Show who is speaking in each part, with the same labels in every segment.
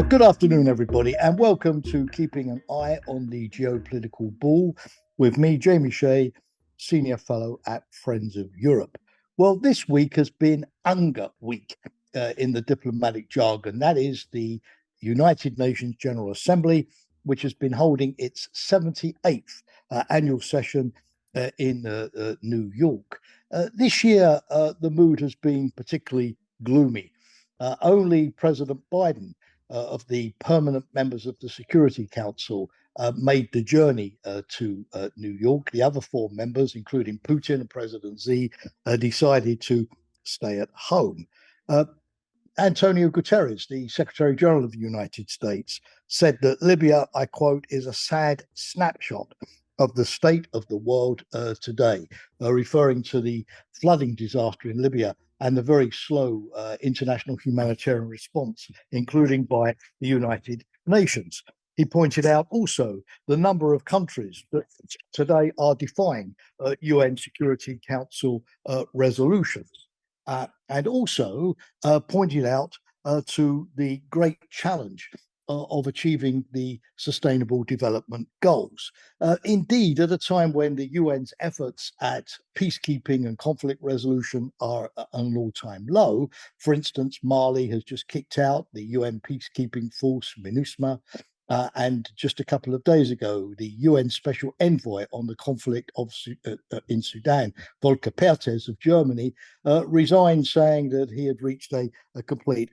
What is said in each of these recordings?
Speaker 1: Good afternoon, everybody, and welcome to Keeping an Eye on the Geopolitical Ball with me, Jamie Shea, Senior Fellow at Friends of Europe. Well, this week has been UNGA Week in the diplomatic jargon. That is the United Nations General Assembly, which has been holding its 78th annual session in New York. This year, the mood has been particularly gloomy. Only President Biden of the permanent members of the Security Council made the journey to New York. The other four members, including Putin and President Xi, decided to stay at home. Antonio Guterres, the Secretary General of the United States, said that Libya, I quote, is a sad snapshot of the state of the world today, referring to the flooding disaster in Libya and the very slow international humanitarian response, including by the United Nations. He pointed out also the number of countries that today are defying UN Security Council resolutions. And also pointed out to the great challenge of achieving the Sustainable Development Goals. Indeed, at a time when the UN's efforts at peacekeeping and conflict resolution are at an all-time low, for instance, Mali has just kicked out the UN peacekeeping force, MINUSMA, and just a couple of days ago, the UN Special Envoy on the conflict in Sudan, Volker Perthes of Germany, resigned, saying that he had reached a complete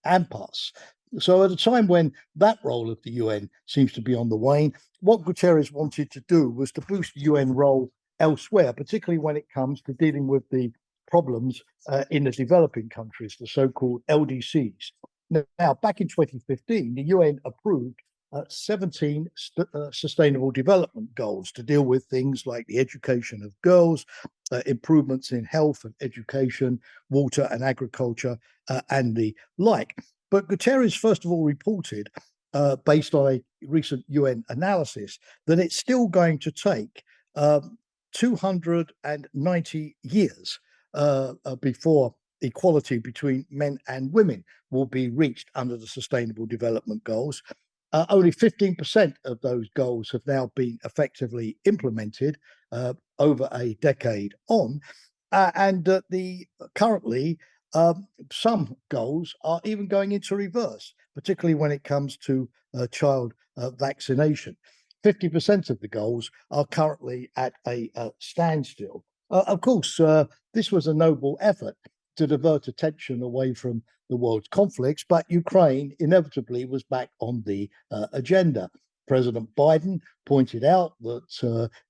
Speaker 1: impasse. So at a time when that role of the UN seems to be on the wane, what Guterres wanted to do was to boost the UN role elsewhere, particularly when it comes to dealing with the problems in the developing countries, the so-called LDCs. Now, back in 2015, the UN approved 17 sustainable development goals to deal with things like the education of girls, improvements in health and education, water and agriculture, and the like. But Guterres, first of all, reported, based on a recent UN analysis, that it's still going to take 290 years before equality between men and women will be reached under the Sustainable Development Goals. Only 15% of those goals have now been effectively implemented over a decade on, and currently some goals are even going into reverse, particularly when it comes to child vaccination. 50% of the goals are currently at a standstill. Of course, this was a noble effort to divert attention away from the world's conflicts, but Ukraine inevitably was back on the agenda. President Biden pointed out that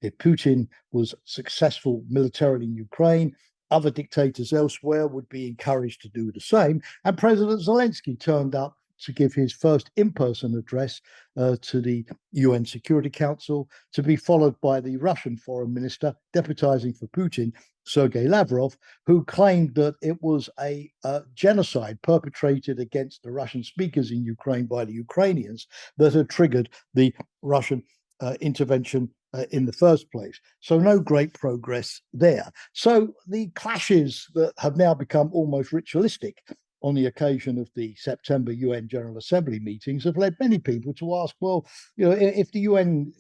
Speaker 1: if Putin was successful militarily in Ukraine, other dictators elsewhere would be encouraged to do the same. And President Zelensky turned up to give his first in-person address to the UN Security Council, to be followed by the Russian foreign minister deputizing for Putin, Sergei Lavrov, who claimed that it was a genocide perpetrated against the Russian speakers in Ukraine by the Ukrainians that had triggered the Russian intervention in the first place. So no great progress there. So the clashes that have now become almost ritualistic on the occasion of the September UN General Assembly meetings have led many people to ask, well, if the UN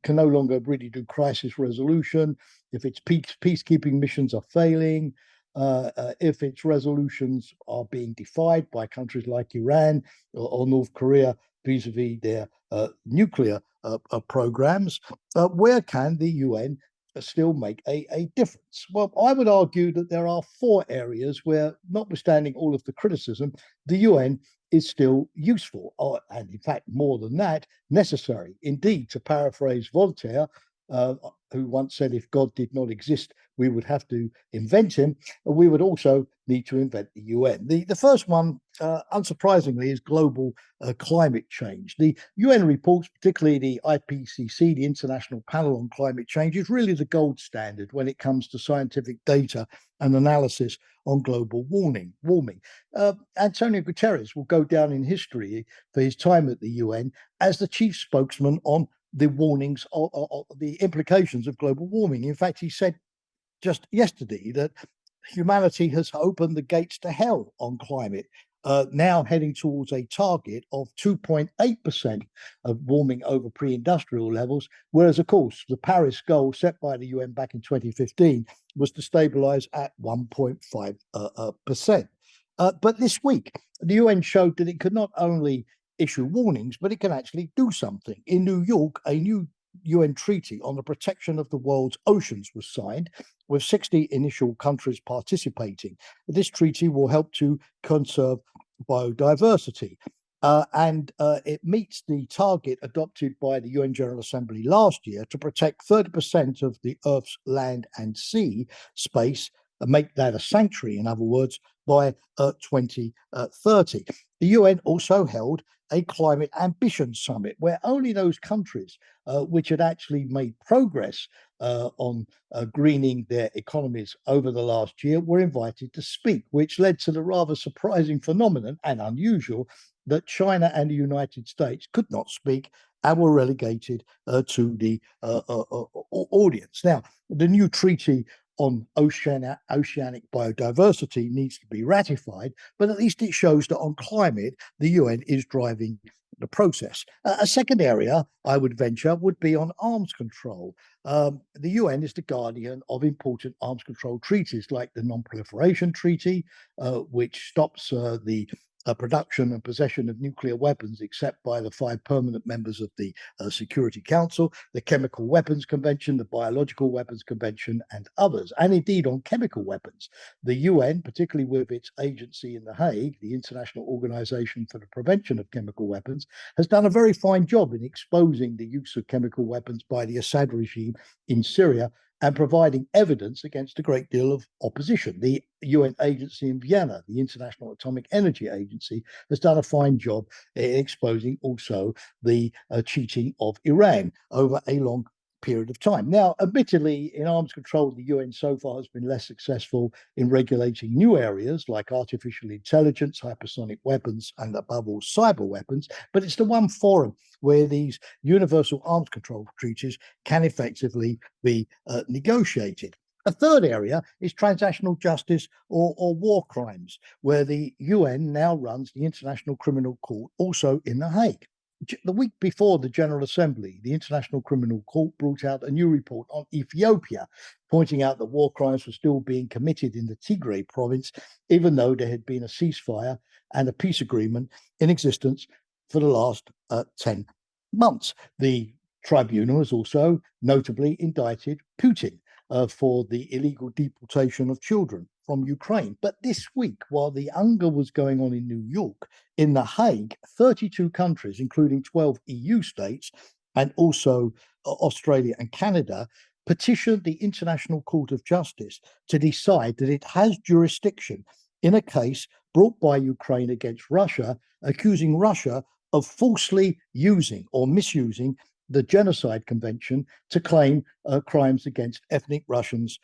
Speaker 1: can no longer really do crisis resolution, if its peacekeeping missions are failing, if its resolutions are being defied by countries like Iran or North Korea vis-a-vis their nuclear programs, where can the UN still make a difference? Well, I would argue that there are four areas where, notwithstanding all of the criticism, the UN is still useful, and in fact, more than that, necessary. Indeed, to paraphrase Voltaire, who once said, if God did not exist, we would have to invent him. We would also need to invent the UN. The first one, unsurprisingly, is global climate change. The UN reports, particularly the IPCC, the International Panel on Climate Change, is really the gold standard when it comes to scientific data and analysis on global warming. Antonio Guterres will go down in history for his time at the UN as the chief spokesman on the warnings of the implications of global warming. In fact, he said just yesterday that humanity has opened the gates to hell on climate now heading towards a target of 2.8% of warming over pre-industrial levels, whereas, of course, the Paris goal set by the UN back in 2015 was to stabilize at 1.5%. But this week, the UN showed that it could not only issue warnings, but it can actually do something. In New York, a new UN treaty on the protection of the world's oceans was signed, with 60 initial countries participating. This treaty will help to conserve biodiversity. And it meets the target adopted by the UN General Assembly last year to protect 30% of the Earth's land and sea space, and make that a sanctuary, in other words, by 2030. The UN also held a climate ambition summit where only those countries which had actually made progress on greening their economies over the last year were invited to speak, which led to the rather surprising phenomenon and unusual that China and the United States could not speak and were relegated to the audience. Now, the new treaty on oceanic biodiversity needs to be ratified, but at least it shows that on climate, the UN is driving the process. A second area I would venture would be on arms control. The UN is the guardian of important arms control treaties like the Non-Proliferation Treaty, which stops the production and possession of nuclear weapons except by the 5 permanent members of the Security Council, the Chemical Weapons Convention, the Biological Weapons Convention, and others. And indeed, on chemical weapons, the UN, particularly with its agency in The Hague, the International Organization for the Prevention of Chemical Weapons, has done a very fine job in exposing the use of chemical weapons by the Assad regime in Syria and providing evidence against a great deal of opposition. The UN agency in Vienna, the International Atomic Energy Agency, has done a fine job in exposing also the cheating of Iran over a long period of time. Now, admittedly, in arms control, the UN so far has been less successful in regulating new areas like artificial intelligence, hypersonic weapons, and above all, cyber weapons. But it's the one forum where these universal arms control treaties can effectively be negotiated. A third area is transnational justice or war crimes, where the UN now runs the International Criminal Court, also in The Hague. The week before the General Assembly, the International Criminal Court brought out a new report on Ethiopia, pointing out that war crimes were still being committed in the Tigray province, even though there had been a ceasefire and a peace agreement in existence for the last 10 months. The tribunal has also notably indicted Putin for the illegal deportation of children from Ukraine. But this week, while the UNGA was going on in New York, in The Hague, 32 countries, including 12 EU states, and also Australia and Canada, petitioned the International Court of Justice to decide that it has jurisdiction in a case brought by Ukraine against Russia, accusing Russia of falsely using or misusing the Genocide Convention to claim crimes against ethnic Russians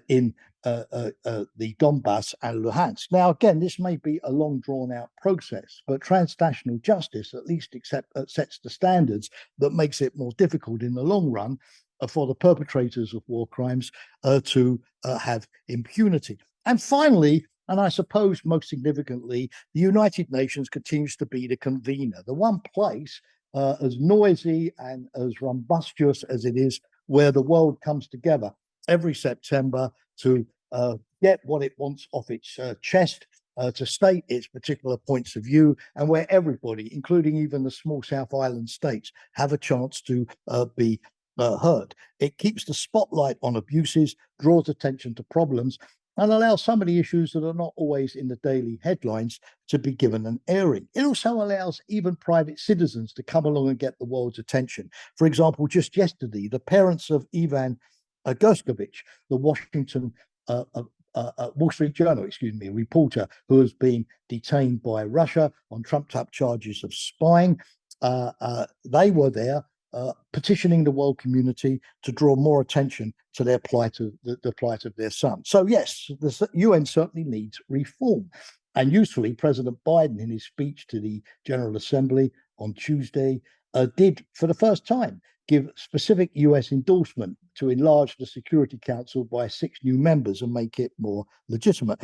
Speaker 1: in the Donbass and Luhansk. Now, again, this may be a long drawn-out process, but transnational justice at least sets the standards that makes it more difficult in the long run for the perpetrators of war crimes to have impunity. And finally, and I suppose most significantly, the United Nations continues to be the convener, the one place as noisy and as rumbustious as it is, where the world comes together every September to get what it wants off its chest, to state its particular points of view, and where everybody, including even the small South Island states, have a chance to be heard. It keeps the spotlight on abuses, draws attention to problems, and allows some of the issues that are not always in the daily headlines to be given an airing. It also allows even private citizens to come along and get the world's attention. For example, just yesterday, the parents of Ivan Gershkovich, the Wall Street Journal, reporter who has been detained by Russia on trumped-up charges of spying, they were there petitioning the world community to draw more attention to their plight of the plight of their son. So yes, the UN certainly needs reform. And usefully, President Biden, in his speech to the General Assembly on Tuesday, did, for the first time, give specific US endorsement to enlarge the Security Council by 6 new members and make it more legitimate.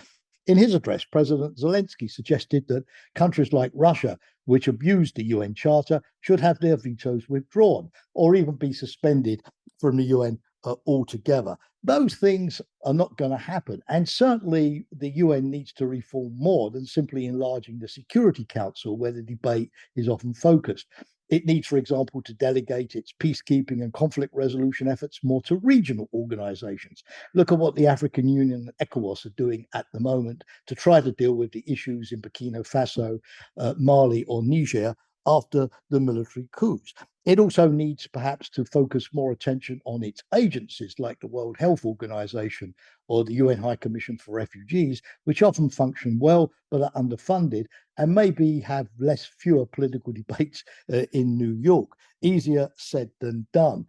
Speaker 1: In his address, President Zelensky suggested that countries like Russia, which abused the UN Charter, should have their vetoes withdrawn or even be suspended from the UN altogether. Those things are not going to happen. And certainly the UN needs to reform more than simply enlarging the Security Council, where the debate is often focused. It needs, for example, to delegate its peacekeeping and conflict resolution efforts more to regional organizations. Look at what the African Union and ECOWAS are doing at the moment to try to deal with the issues in Burkina Faso, Mali, or Niger after the military coups. It also needs perhaps to focus more attention on its agencies like the World Health Organization or the UN High Commission for Refugees, which often function well but are underfunded and maybe have fewer political debates in New York. Easier said than done.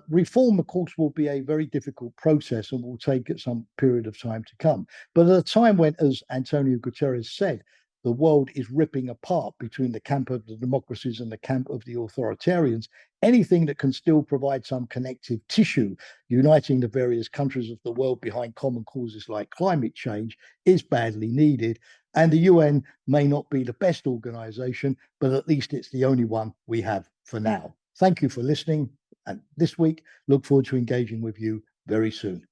Speaker 1: Reform, of course, will be a very difficult process and will take some period of time to come. But at a time when, as Antonio Guterres said, the world is ripping apart between the camp of the democracies and the camp of the authoritarians, anything that can still provide some connective tissue, uniting the various countries of the world behind common causes like climate change, is badly needed. And the UN may not be the best organization, but at least it's the only one we have for now. Thank you for listening. And this week, look forward to engaging with you very soon.